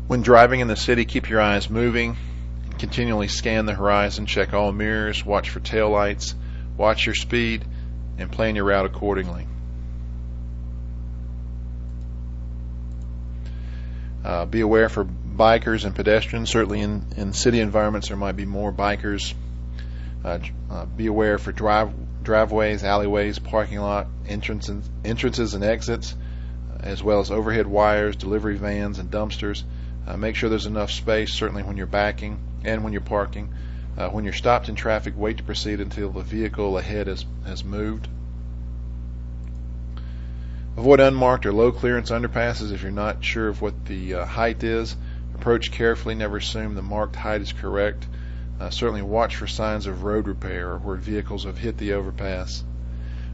When driving in the city, keep your eyes moving and continually scan the horizon, check all mirrors, watch for taillights, watch your speed, and plan your route accordingly. Be aware for bikers and pedestrians. Certainly in city environments there might be more bikers. Be aware for driveways, alleyways, parking lot, entrances and exits, as well as overhead wires, delivery vans, and dumpsters. Make sure there's enough space, certainly when you're backing and when you're parking. When you're stopped in traffic, wait to proceed until the vehicle ahead has moved. Avoid unmarked or low clearance underpasses if you're not sure of what the height is. Approach carefully, never assume the marked height is correct. Certainly watch for signs of road repair or where vehicles have hit the overpass.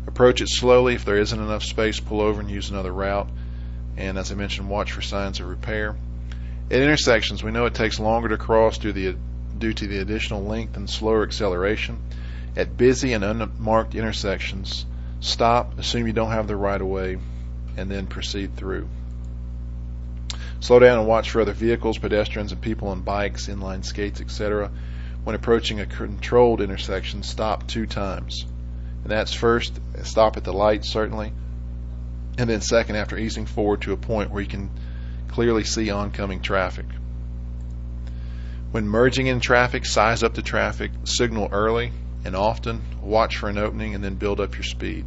Approach it slowly. If there isn't enough space, pull over and use another route. And as I mentioned, watch for signs of repair. At intersections, we know it takes longer to cross due to the additional length and slower acceleration. At busy and unmarked intersections, stop, assume you don't have the right of way, and then proceed through. Slow down and watch for other vehicles, pedestrians, and people on bikes, inline skates, etc. When approaching a controlled intersection, stop 2 times. And that's first, stop at the light, certainly, and then second, after easing forward to a point where you can clearly see oncoming traffic. When merging in traffic, size up the traffic, signal early and often, watch for an opening, and then build up your speed.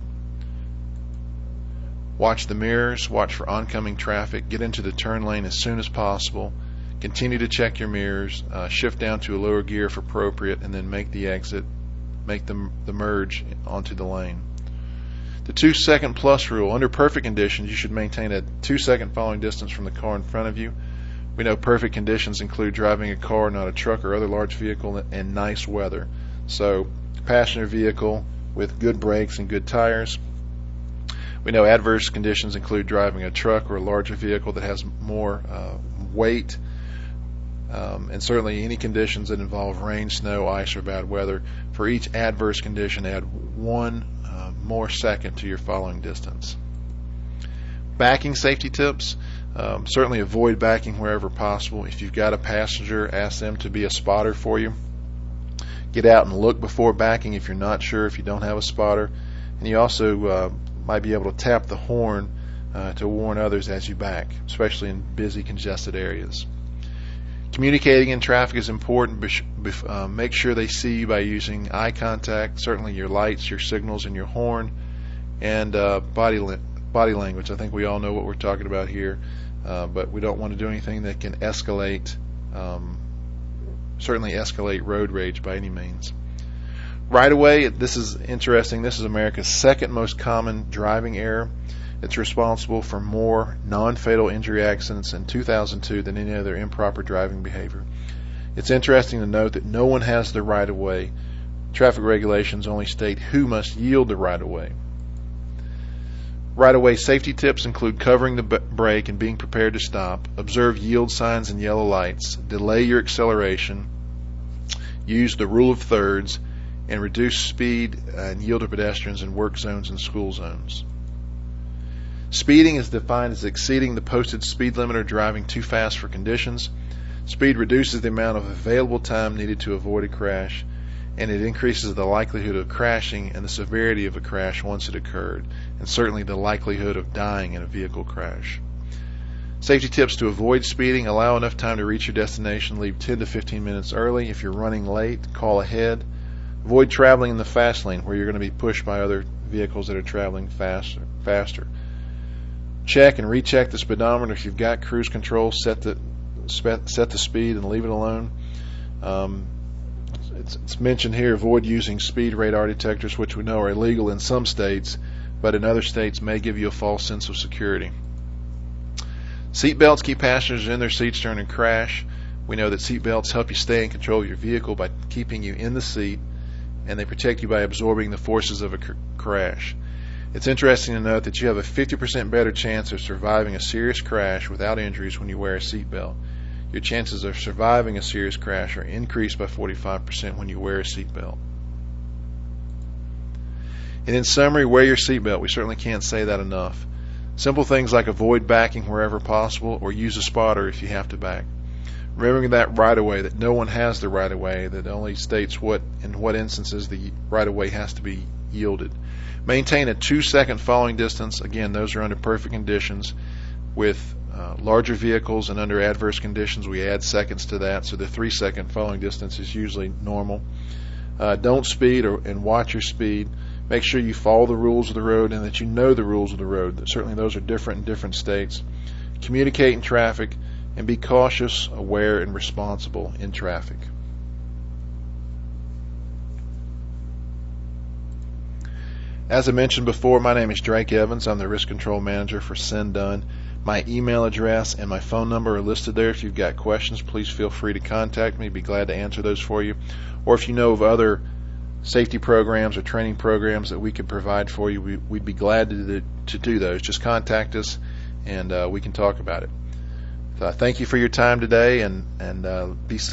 Watch the mirrors, watch for oncoming traffic, get into the turn lane as soon as possible, continue to check your mirrors, shift down to a lower gear if appropriate, and then make the exit, make the merge onto the lane. The 2-second plus rule. Under perfect conditions, you should maintain a 2-second following distance from the car in front of you. We know perfect conditions include driving a car, not a truck or other large vehicle, and nice weather. So, passenger vehicle with good brakes and good tires. We know adverse conditions include driving a truck or a larger vehicle that has more weight, and certainly any conditions that involve rain, snow, ice, or bad weather. For each adverse condition, add 1 more second to your following distance. Backing safety tips. Certainly avoid backing wherever possible. If you've got a passenger, ask them to be a spotter for you. Get out and look before backing if you're not sure, if you don't have a spotter. And you also might be able to tap the horn to warn others as you back, especially in busy, congested areas. Communicating in traffic is important. Make sure they see you by using eye contact, certainly your lights, your signals, and your horn, and body language. I think we all know what we're talking about here, but we don't want to do anything that can escalate, certainly escalate road rage by any means. Right away, this is interesting. This is America's 2nd most common driving error. It's responsible for more non-fatal injury accidents in 2002 than any other improper driving behavior. It's interesting to note that no one has the right of way. Traffic regulations only state who must yield the right of way. Right of way safety tips include covering the brake and being prepared to stop. Observe yield signs and yellow lights. Delay your acceleration. Use the rule of thirds, and reduce speed and yield to pedestrians in work zones and school zones. Speeding is defined as exceeding the posted speed limit or driving too fast for conditions. Speed reduces the amount of available time needed to avoid a crash, and it increases the likelihood of crashing and the severity of a crash once it occurred, and certainly the likelihood of dying in a vehicle crash. Safety tips to avoid speeding: allow enough time to reach your destination. Leave 10 to 15 minutes early. If you're running late, call ahead. Avoid traveling in the fast lane where you're going to be pushed by other vehicles that are traveling faster. Check and recheck the speedometer. If you've got cruise control, set the speed and leave it alone. It's mentioned here, avoid using speed radar detectors, which we know are illegal in some states, but in other states may give you a false sense of security. Seat belts keep passengers in their seats during a crash. We know that seat belts help you stay in control of your vehicle by keeping you in the seat, and they protect you by absorbing the forces of a crash. It's interesting to note that you have a 50% better chance of surviving a serious crash without injuries when you wear a seatbelt. Your chances of surviving a serious crash are increased by 45% when you wear a seatbelt. And in summary, wear your seatbelt. We certainly can't say that enough. Simple things like avoid backing wherever possible, or use a spotter if you have to back. Remembering that right-of-way, that no one has the right-of-way, that only states in what instances the right-of-way has to be yielded. Maintain a 2-second following distance. Again, those are under perfect conditions. With larger vehicles and under adverse conditions, we add seconds to that, so the 3-second following distance is usually normal. Don't speed and watch your speed. Make sure you follow the rules of the road and that you know the rules of the road. Certainly those are different in different states. Communicate in traffic and be cautious, aware, and responsible in traffic. As I mentioned before, my name is Drake Evans. I'm the Risk Control Manager for CinDone. My email address and my phone number are listed there. If you've got questions, please feel free to contact me. Be glad to answer those for you. Or if you know of other safety programs or training programs that we could provide for you, we'd be glad to do those. Just contact us and we can talk about it. Thank you for your time today, and be safe.